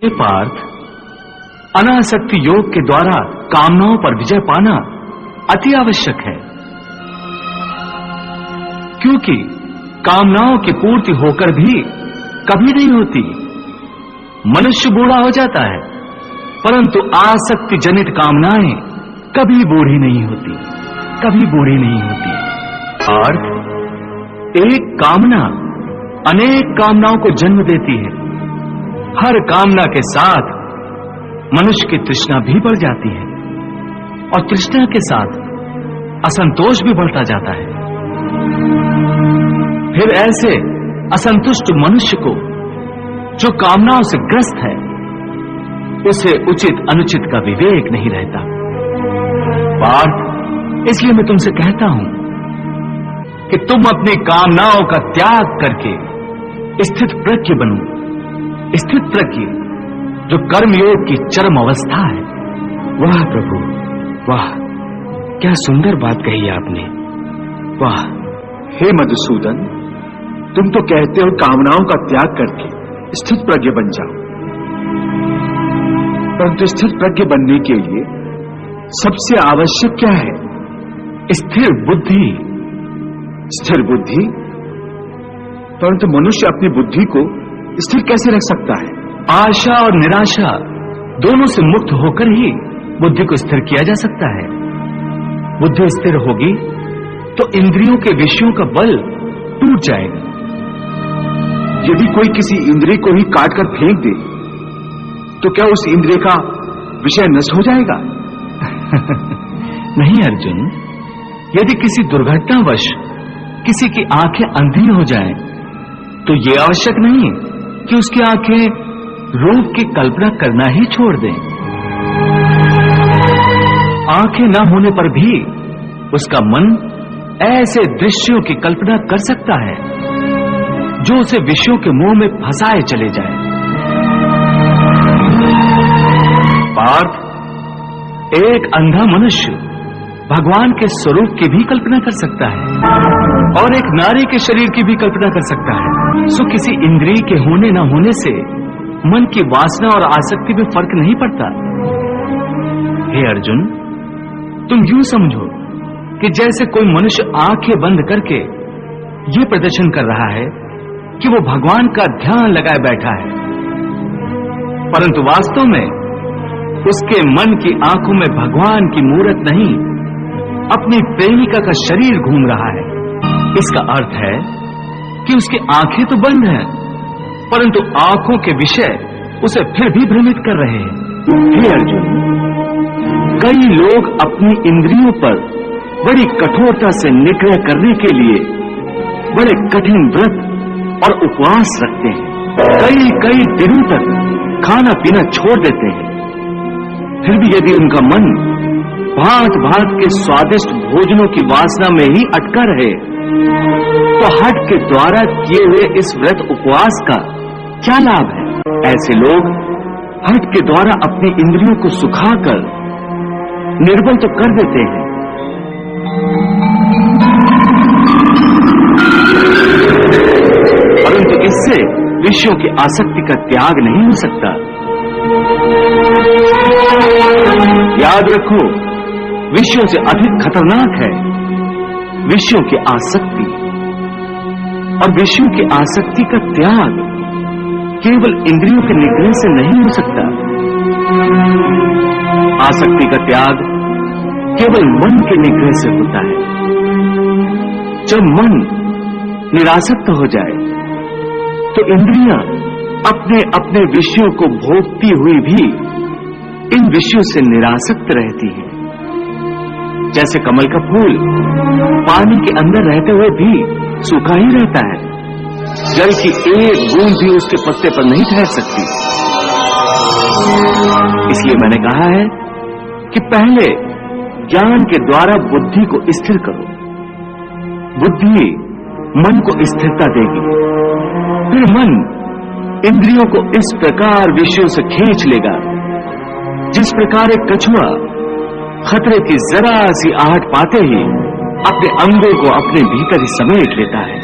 हे पार्थ, अनासक्ति योग के द्वारा कामनाओं पर विजय पाना अति आवश्यक है, क्योंकि कामनाओं की पूर्ति होकर भी कभी नहीं होती। मनुष्य बूढ़ा हो जाता है, परंतु आसक्ति जनित कामनाएं कभी बूढ़ी नहीं होती, कभी बूढ़ी नहीं होती। अर्थ, एक कामना अनेक कामनाओं को जन्म देती है। हर कामना के साथ मनुष्य की तृष्णा भी बढ़ जाती है और तृष्णा के साथ असंतोष भी बढ़ता जाता है। फिर ऐसे असंतुष्ट मनुष्य को, जो कामनाओं से ग्रस्त है, उसे उचित अनुचित का विवेक नहीं रहता। पार्थ, इसलिए मैं तुमसे कहता हूं कि तुम अपनी कामनाओं का त्याग करके स्थित प्रज्ञ बनो। स्थित प्रज्ञ जो कर्मयोग की चरम अवस्था है। वाह प्रभु, वाह, क्या सुंदर बात कही आपने। वाह। हे मधुसूदन, तुम तो कहते हो कामनाओं का त्याग करके स्थित प्रज्ञ बन जाओ, परंतु स्थित प्रज्ञ बनने के लिए सबसे आवश्यक क्या है? स्थिर बुद्धि। स्थिर बुद्धि? परंतु मनुष्य अपनी बुद्धि को स्थिर कैसे रख सकता है? आशा और निराशा दोनों से मुक्त होकर ही बुद्धि को स्थिर किया जा सकता है। बुद्धि स्थिर होगी तो इंद्रियों के विषयों का बल टूट जाएगा। यदि कोई किसी इंद्रिय को ही काटकर फेंक दे तो क्या उस इंद्रिय का विषय नष्ट हो जाएगा? नहीं अर्जुन, यदि किसी दुर्घटनावश किसी की आंखें अंधी हो जाएं, तो यह आवश्यक नहीं कि उसकी आंखें रूप की कल्पना करना ही छोड़ दें। आंखें न होने पर भी उसका मन ऐसे दृश्यों की कल्पना कर सकता है जो उसे विषयों के मोह में फंसाए चले जाए। पार्थ, एक अंधा मनुष्य भगवान के स्वरूप की भी कल्पना कर सकता है और एक नारी के शरीर की भी कल्पना कर सकता है। सो किसी इंद्रिय के होने न होने से मन की वासना और आसक्ति में फर्क नहीं पड़ता। हे अर्जुन, तुम यूं समझो कि जैसे कोई मनुष्य आंखें बंद करके ये प्रदर्शन कर रहा है कि वो भगवान का ध्यान लगाए बैठा है, परंतु वास्तव में उसके मन की आंखों में भगवान की मूरत नहीं, अपनी प्रेमिका का शरीर घूम रहा है। इसका अर्थ है कि उसकी आंखें तो बंद हैं, परंतु आंखों के विषय उसे फिर भी भ्रमित कर रहे हैं। हे अर्जुन, कई लोग अपनी इंद्रियों पर बड़ी कठोरता से निग्रह करने के लिए बड़े कठिन व्रत और उपवास रखते हैं। कई कई दिनों तक खाना पीना छोड़ देते हैं। फिर भी यदि उनका मन भांत भांत के स्वादिष्ट भोजनों की वासना में ही अटका रहे, तो हठ के द्वारा किए हुए इस व्रत उपवास का क्या लाभ है? ऐसे लोग हठ के द्वारा अपनी इंद्रियों को सुखाकर निर्बल तो कर देते हैं, परंतु इससे विषयों की आसक्ति का त्याग नहीं हो सकता। याद रखो, विषयों से अधिक खतरनाक है विषयों की आसक्ति, और विषयों की आसक्ति का त्याग केवल इंद्रियों के निग्रह से नहीं हो सकता। आसक्ति का त्याग केवल मन के निग्रह से होता है। जब मन निरासक्त हो जाए तो इंद्रियां अपने अपने विषयों को भोगती हुई भी इन विषयों से निरासक्त रहती हैं। जैसे कमल का फूल पानी के अंदर रहते हुए भी सूखा ही रहता है, जल की एक बूंद भी उसके पत्ते पर नहीं ठहर सकती। इसलिए मैंने कहा है कि पहले ज्ञान के द्वारा बुद्धि को स्थिर करो। बुद्धि मन को स्थिरता देगी, फिर मन इंद्रियों को इस प्रकार विषयों से खींच लेगा जिस प्रकार एक कछुआ खतरे की जरा सी आहट पाते ही अपने अंगों को अपने भीतर ही समेट लेता है।